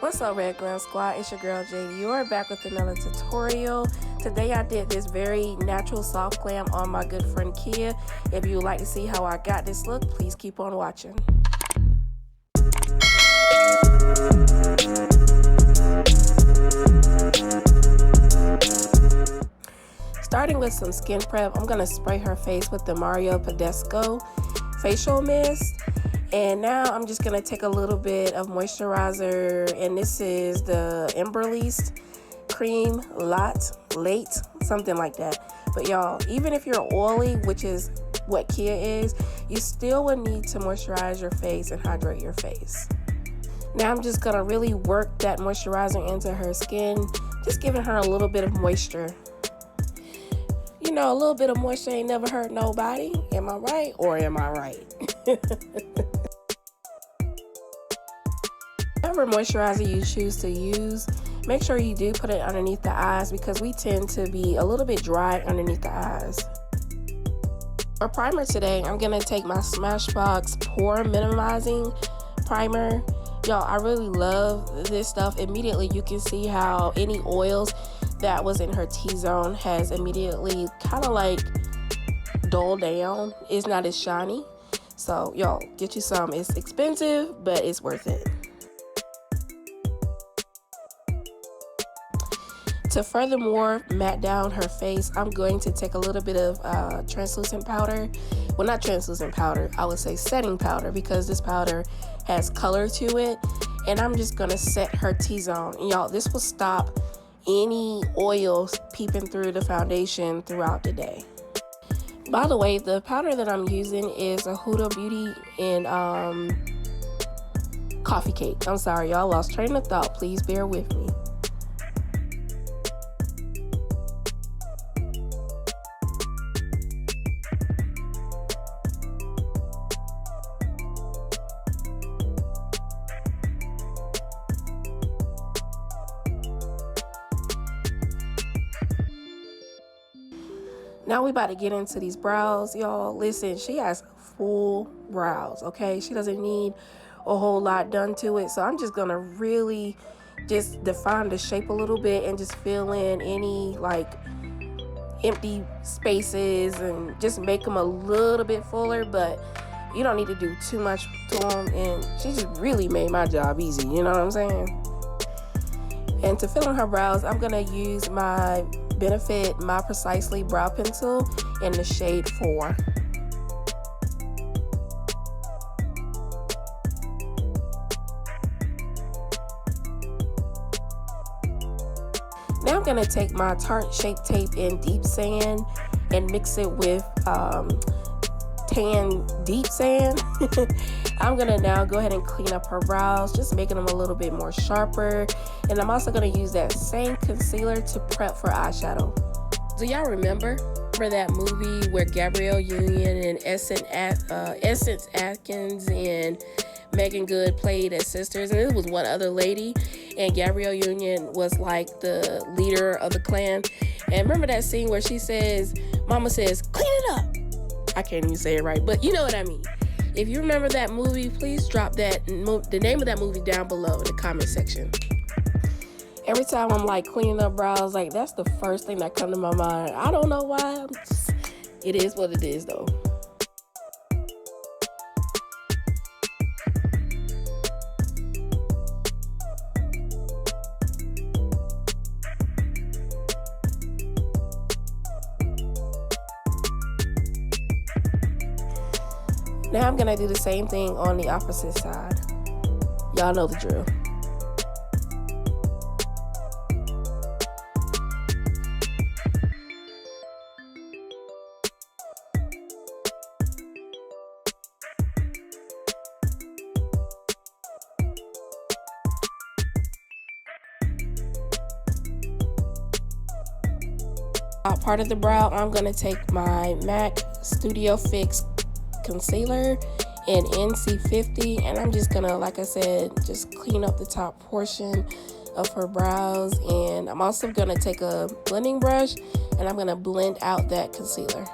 What's up, Red Glam Squad? It's your girl jdior back with another tutorial. Today I did this very natural soft glam on my good friend Kia. If you would like to see how I got this look, please keep on watching. Starting with some skin prep, I'm going to spray her face with the Mario Badescu facial mist. And now I'm just going to take a little bit of moisturizer, and this is the Emberleast Cream Late, something like that. But y'all, even if you're oily, which is what Kia is, you still would need to moisturize your face and hydrate your face. Now I'm just going to really work that moisturizer into her skin, just giving her a little bit of moisture. You know, a little bit of moisture ain't never hurt nobody. Am I right or am I right? Whatever moisturizer you choose to use, make sure you do put it underneath the eyes because we tend to be a little bit dry underneath the eyes. For primer today, I'm going to take my Smashbox Pore Minimizing Primer. Y'all, I really love this stuff. Immediately you can see how any oils that was in her T-zone has immediately kind of like dulled down. It's not as shiny. So y'all, get you some. It's expensive, but it's worth it. To furthermore matte down her face, I'm going to take a little bit of translucent powder. Well, not translucent powder, I would say setting powder, because this powder has color to it. And I'm just going to set her T-zone. And y'all, this will stop any oils peeping through the foundation throughout the day. By the way, the powder that I'm using is a Huda Beauty in Coffee Cake. I'm sorry, y'all, lost train of thought. Please bear with me. Now we about to get into these brows, y'all. Listen, she has full brows, okay? She doesn't need a whole lot done to it. So I'm just gonna really just define the shape a little bit and just fill in any like empty spaces and just make them a little bit fuller, but you don't need to do too much to them. And she just really made my job easy, you know what I'm saying? And to fill in her brows, I'm gonna use my Benefit My Precisely brow pencil in the shade 4. Now I'm going to take my Tarte Shape Tape in Deep Sand and mix it with Tan Deep Sand. I'm going to now go ahead and clean up her brows, just making them a little bit more sharper. And I'm also going to use that same concealer to prep for eyeshadow. Do y'all remember that movie where Gabrielle Union and Essence Atkins and Megan Good played as sisters? And it was one other lady, and Gabrielle Union was like the leader of the clan. And remember that scene where she says, Mama says, clean it up. I can't even say it right, but you know what I mean. If you remember that movie, please drop the name of that movie down below in the comment section. Every time I'm like cleaning up brows, like that's the first thing that comes to my mind. I don't know why. It is what it is though. Now I'm gonna do the same thing on the opposite side. Y'all know the drill. Part of the brow, I'm gonna take my MAC Studio Fix concealer in NC50, and I'm just gonna, like I said, just clean up the top portion of her brows. And I'm also gonna take a blending brush and I'm gonna blend out that concealer.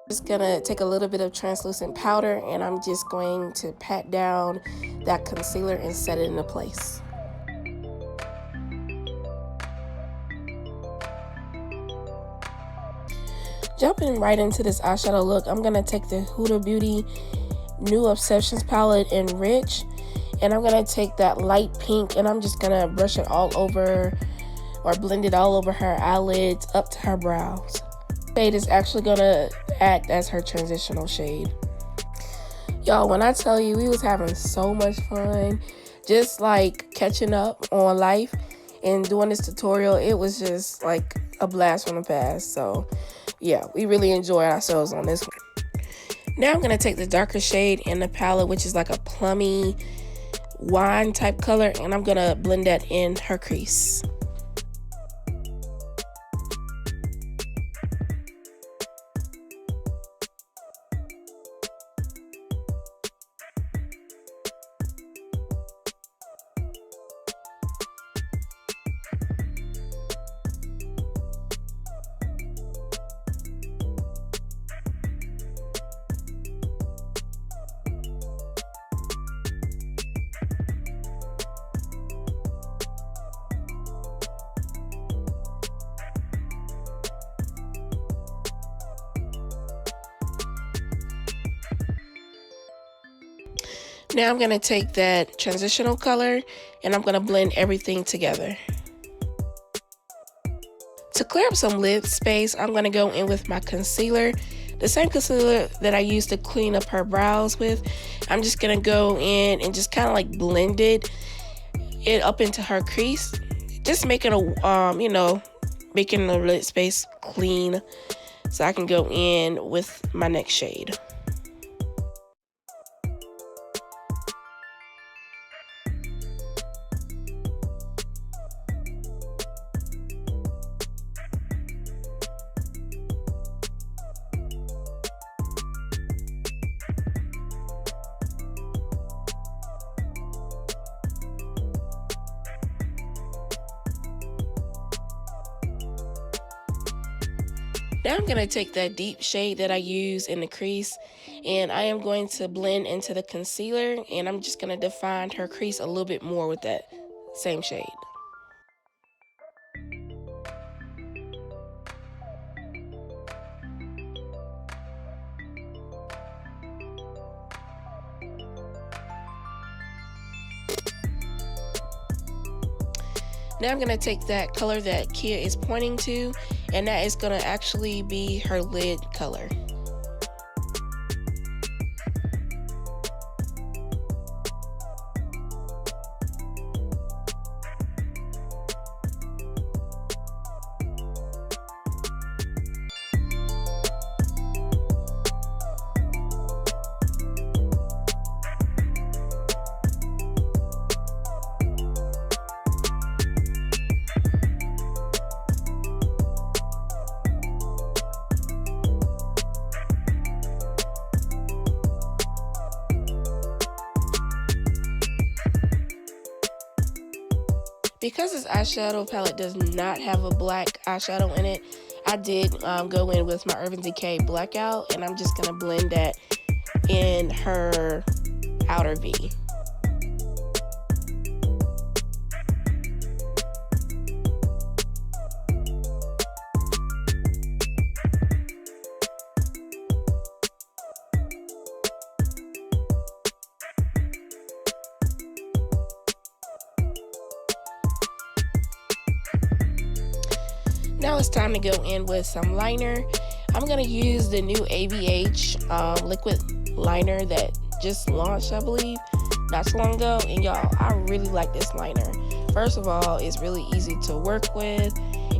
Just gonna take a little bit of translucent powder and I'm just going to pat down that concealer and set it into place. Jumping right into this eyeshadow look, I'm gonna take the Huda Beauty New Obsessions palette in Rich, and I'm gonna take that light pink and I'm just gonna brush it all over, or blend it all over her eyelids up to her brows. Shade is actually gonna act as her transitional shade. Y'all, when I tell you, we was having so much fun just like catching up on life and doing this tutorial. It was just like a blast from the past. So yeah, we really enjoyed ourselves on this one. Now I'm gonna take the darker shade in the palette, which is like a plummy wine type color, and I'm gonna blend that in her crease. Now I'm going to take that transitional color and I'm going to blend everything together. To clear up some lid space, I'm going to go in with my concealer. The same concealer that I used to clean up her brows with. I'm just going to go in and just kind of like blend it up into her crease. Just making a, making the lid space clean so I can go in with my next shade. Now I'm going to take that deep shade that I use in the crease and I am going to blend into the concealer, and I'm just going to define her crease a little bit more with that same shade. Now I'm going to take that color that Kia is pointing to, and that is going to actually be her lid color. Because this eyeshadow palette does not have a black eyeshadow in it, I did go in with my Urban Decay Blackout, and I'm just going to blend that in her outer V. Now it's time to go in with some liner. I'm going to use the new ABH liquid liner that just launched, I believe, not too long ago. And y'all, I really like this liner. First of all, it's really easy to work with.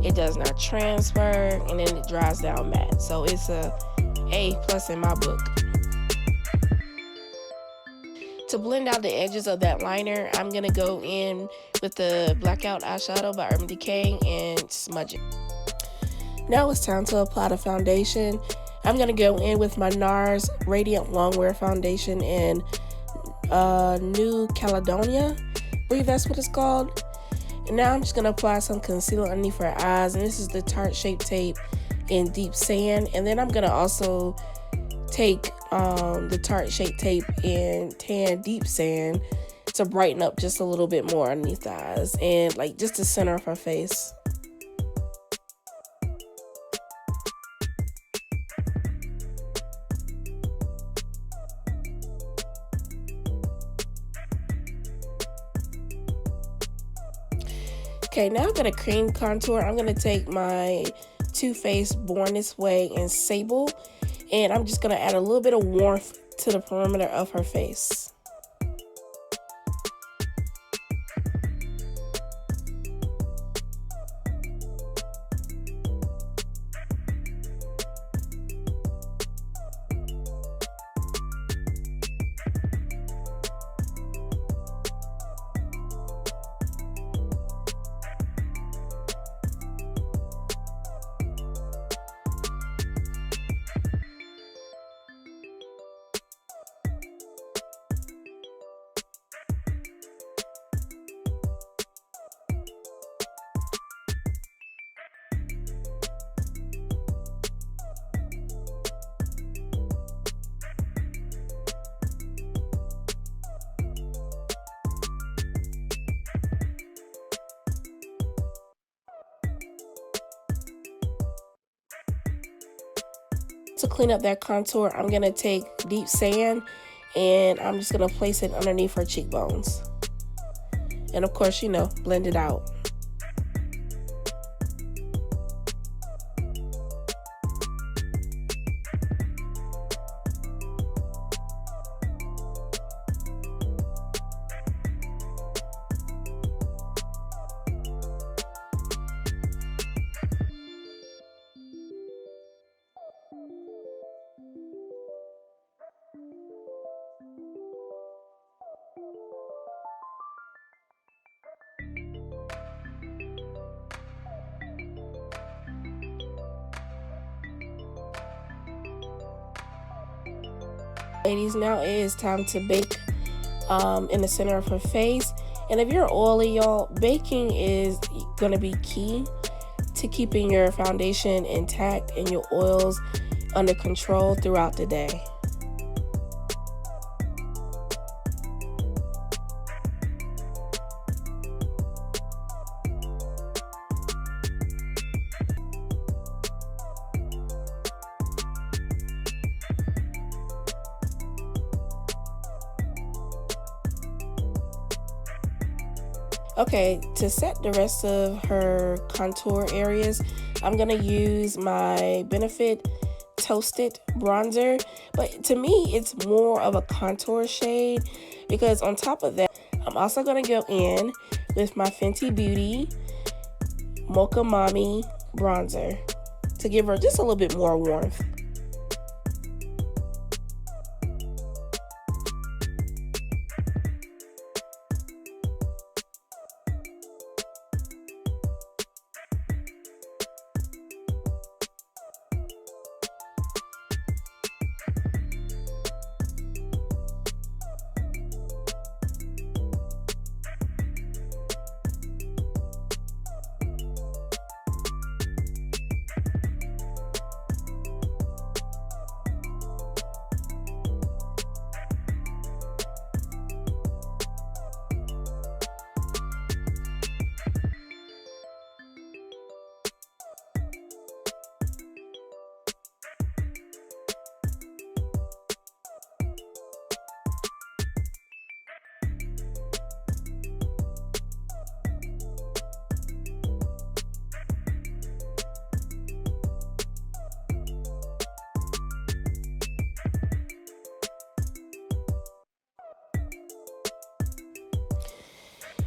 It does not transfer, and then it dries down matte. So it's a A+ in my book. To blend out the edges of that liner, I'm going to go in with the Blackout eyeshadow by Urban Decay and smudge it. Now it's time to apply the foundation. I'm going to go in with my NARS Radiant Longwear Foundation in New Caledonia. I believe that's what it's called. And now I'm just going to apply some concealer underneath her eyes. And this is the Tarte Shape Tape in Deep Sand. And then I'm going to also take the Tarte Shape Tape and tan deep sand to brighten up just a little bit more underneath the eyes and like just the center of her face. Okay, now I'm going to cream contour. I'm going to take my Too Faced Born This Way in Sable, and I'm just going to add a little bit of warmth to the perimeter of her face. To clean up that contour, I'm going to take deep sand and I'm just going to place it underneath her cheekbones. And of course, you know, blend it out. Ladies, now it is time to bake in the center of her face. And if you're oily, y'all, baking is going to be key to keeping your foundation intact and your oils under control throughout the day. Okay, to set the rest of her contour areas, I'm going to use my Benefit Toasted Bronzer. But to me, it's more of a contour shade because on top of that, I'm also going to go in with my Fenty Beauty Mocha Mommy Bronzer to give her just a little bit more warmth.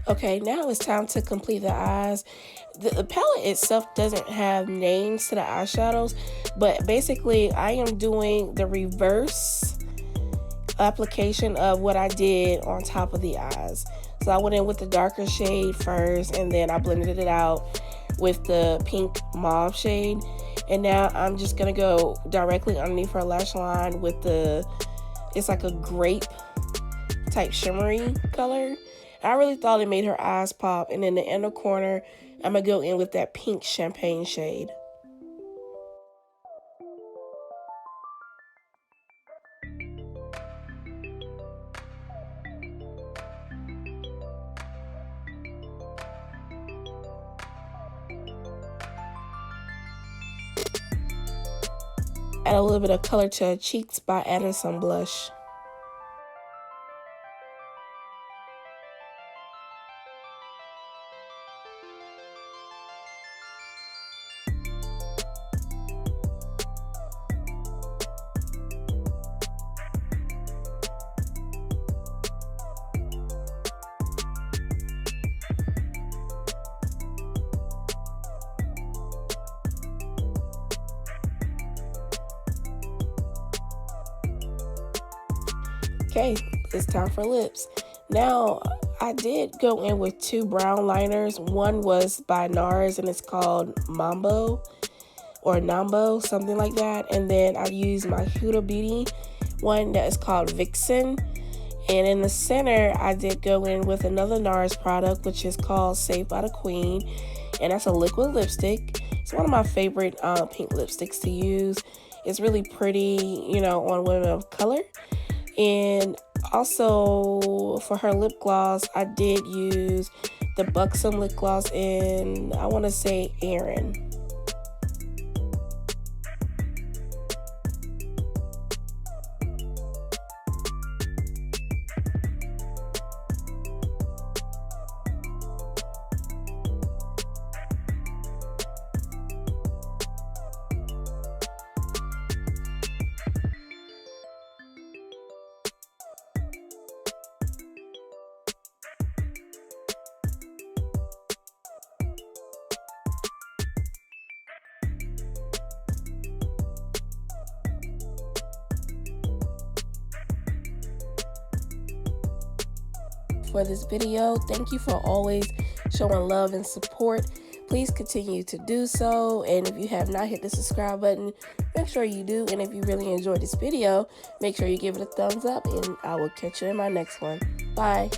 Okay, now it's time to complete the eyes. The palette itself doesn't have names to the eyeshadows, but basically I am doing the reverse application of what I did on top of the eyes. So I went in with the darker shade first, and then I blended it out with the pink mauve shade. And now I'm just gonna go directly underneath her lash line with it's like a grape type shimmery color. I really thought it made her eyes pop. And in the inner corner, I'm gonna go in with that pink champagne shade. Add a little bit of color to her cheeks by adding some blush. Okay, it's time for lips. Now, I did go in with 2 brown liners. One was by NARS and it's called Mambo or Nambo, something like that. And then I used my Huda Beauty one that is called Vixen. And in the center, I did go in with another NARS product, which is called Saved by the Queen. And that's a liquid lipstick. It's one of my favorite pink lipsticks to use. It's really pretty, you know, on women of color. And also for her lip gloss, I did use the Buxom lip gloss in, I want to say, Erin. For this video. Thank you for always showing love and support. Please continue to do so, and if you have not hit the subscribe button, make sure you do. And if you really enjoyed this video, make sure you give it a thumbs up, and I will catch you in my next one. Bye.